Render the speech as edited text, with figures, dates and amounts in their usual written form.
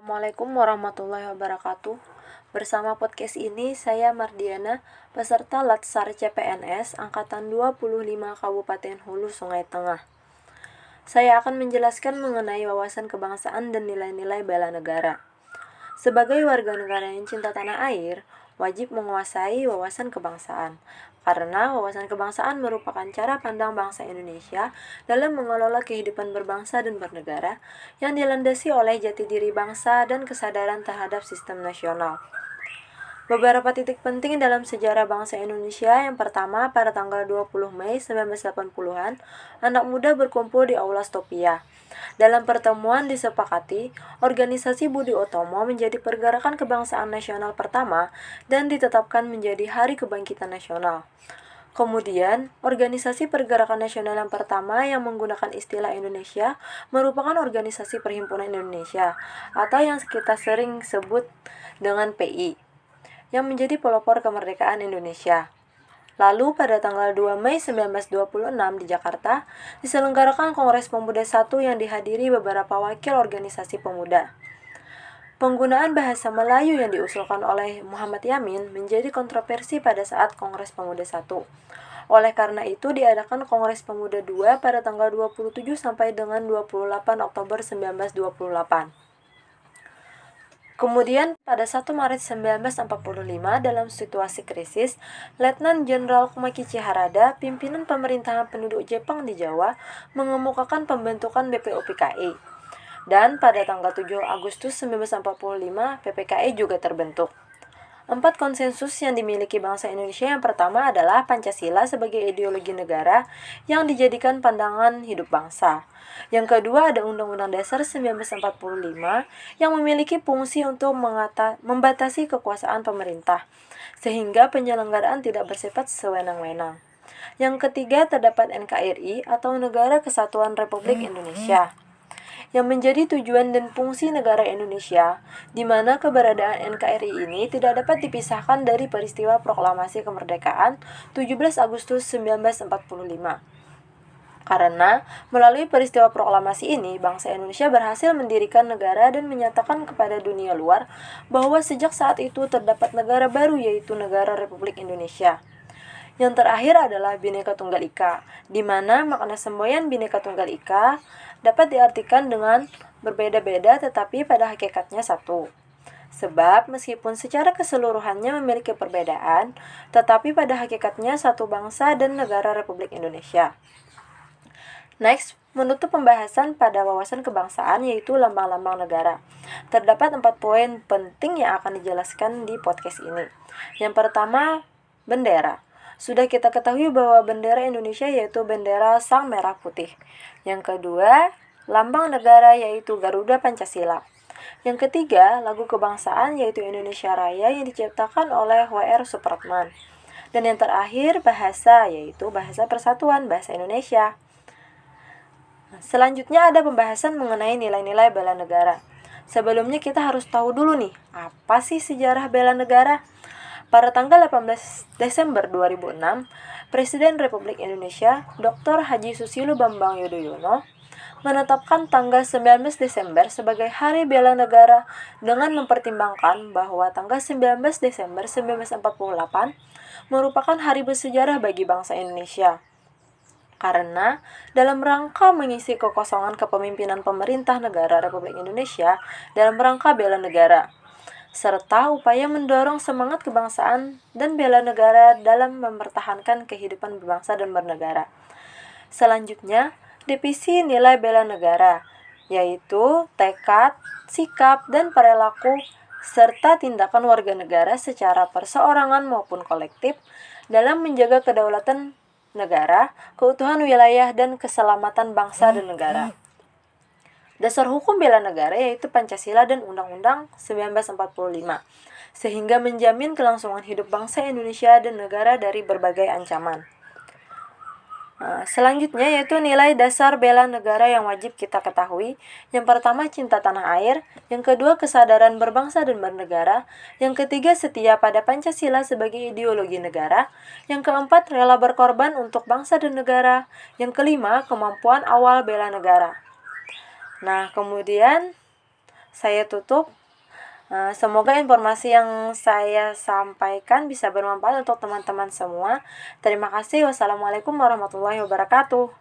Assalamualaikum warahmatullahi wabarakatuh. Bersama podcast ini saya Mardiana, peserta Latsar CPNS Angkatan 25 Kabupaten Hulu Sungai Tengah. Saya akan menjelaskan mengenai wawasan kebangsaan dan nilai-nilai bela negara. Sebagai warga negara yang cinta tanah air, wajib menguasai wawasan kebangsaan. Karena wawasan kebangsaan merupakan cara pandang bangsa Indonesia dalam mengelola kehidupan berbangsa dan bernegara yang dilandasi oleh jati diri bangsa dan kesadaran terhadap sistem nasional. Beberapa titik penting dalam sejarah bangsa Indonesia. Yang pertama, pada tanggal 20 Mei 1980-an, anak muda berkumpul di Aula Stopia. Dalam pertemuan disepakati, organisasi Budi Utomo menjadi pergerakan kebangsaan nasional pertama dan ditetapkan menjadi Hari Kebangkitan Nasional. Kemudian, organisasi pergerakan nasional yang pertama yang menggunakan istilah Indonesia merupakan Organisasi Perhimpunan Indonesia atau yang kita sering sebut dengan PI, yang menjadi pelopor kemerdekaan Indonesia. Lalu pada tanggal 2 Mei 1926 di Jakarta, diselenggarakan Kongres Pemuda I yang dihadiri beberapa wakil organisasi pemuda. Penggunaan bahasa Melayu yang diusulkan oleh Muhammad Yamin menjadi kontroversi pada saat Kongres Pemuda I. Oleh karena itu diadakan Kongres Pemuda II pada tanggal 27 sampai dengan 28 Oktober 1928. Kemudian pada 1 Maret 1945 dalam situasi krisis, Letnan Jenderal Kumakichi Harada, pimpinan pemerintahan penduduk Jepang di Jawa, mengemukakan pembentukan BPUPKI. Dan pada tanggal 7 Agustus 1945, PPKI juga terbentuk. 4 konsensus yang dimiliki bangsa Indonesia yang pertama adalah Pancasila sebagai ideologi negara yang dijadikan pandangan hidup bangsa. Yang kedua ada Undang-Undang Dasar 1945 yang memiliki fungsi untuk membatasi kekuasaan pemerintah, sehingga penyelenggaraan tidak bersifat sewenang-wenang. Yang ketiga terdapat NKRI atau Negara Kesatuan Republik Indonesia, yang menjadi tujuan dan fungsi negara Indonesia, di mana keberadaan NKRI ini tidak dapat dipisahkan dari peristiwa proklamasi kemerdekaan 17 Agustus 1945. Karena melalui peristiwa proklamasi ini, bangsa Indonesia berhasil mendirikan negara dan menyatakan kepada dunia luar bahwa sejak saat itu terdapat negara baru, yaitu Negara Republik Indonesia. Yang terakhir adalah Bhinneka Tunggal Ika, di mana makna semboyan Bhinneka Tunggal Ika dapat diartikan dengan berbeda-beda tetapi pada hakikatnya satu. Sebab meskipun secara keseluruhannya memiliki perbedaan, tetapi pada hakikatnya satu bangsa dan negara Republik Indonesia. Next, menutup pembahasan pada wawasan kebangsaan yaitu lambang-lambang negara. Terdapat 4 poin penting yang akan dijelaskan di podcast ini. Yang pertama, bendera. Sudah kita ketahui bahwa bendera Indonesia yaitu bendera Sang Merah Putih. Yang kedua, lambang negara yaitu Garuda Pancasila. Yang ketiga, lagu kebangsaan yaitu Indonesia Raya yang diciptakan oleh W.R. Supratman. Dan yang terakhir, bahasa yaitu Bahasa Persatuan Bahasa Indonesia. Selanjutnya ada pembahasan mengenai nilai-nilai bela negara. Sebelumnya kita harus tahu dulu nih, apa sih sejarah bela negara? Pada tanggal 18 Desember 2006, Presiden Republik Indonesia Dr. Haji Susilo Bambang Yudhoyono menetapkan tanggal 19 Desember sebagai Hari Bela Negara dengan mempertimbangkan bahwa tanggal 19 Desember 1948 merupakan hari bersejarah bagi bangsa Indonesia. Karena dalam rangka mengisi kekosongan kepemimpinan pemerintah negara Republik Indonesia dalam rangka bela negara, serta upaya mendorong semangat kebangsaan dan bela negara dalam mempertahankan kehidupan berbangsa dan bernegara. Selanjutnya, definisi nilai bela negara, yaitu tekad, sikap, dan perilaku serta tindakan warga negara secara perseorangan maupun kolektif dalam menjaga kedaulatan negara, keutuhan wilayah, dan keselamatan bangsa dan negara. Dasar hukum bela negara yaitu Pancasila dan Undang-Undang 1945, sehingga menjamin kelangsungan hidup bangsa Indonesia dan negara dari berbagai ancaman. Selanjutnya yaitu nilai dasar bela negara yang wajib kita ketahui. Yang pertama, cinta tanah air. Yang kedua, kesadaran berbangsa dan bernegara. Yang ketiga, setia pada Pancasila sebagai ideologi negara. Yang keempat, rela berkorban untuk bangsa dan negara. Yang kelima, kemampuan awal bela negara. Nah, kemudian saya tutup. Semoga informasi yang saya sampaikan bisa bermanfaat untuk teman-teman semua. Terima kasih. Wassalamualaikum warahmatullahi wabarakatuh.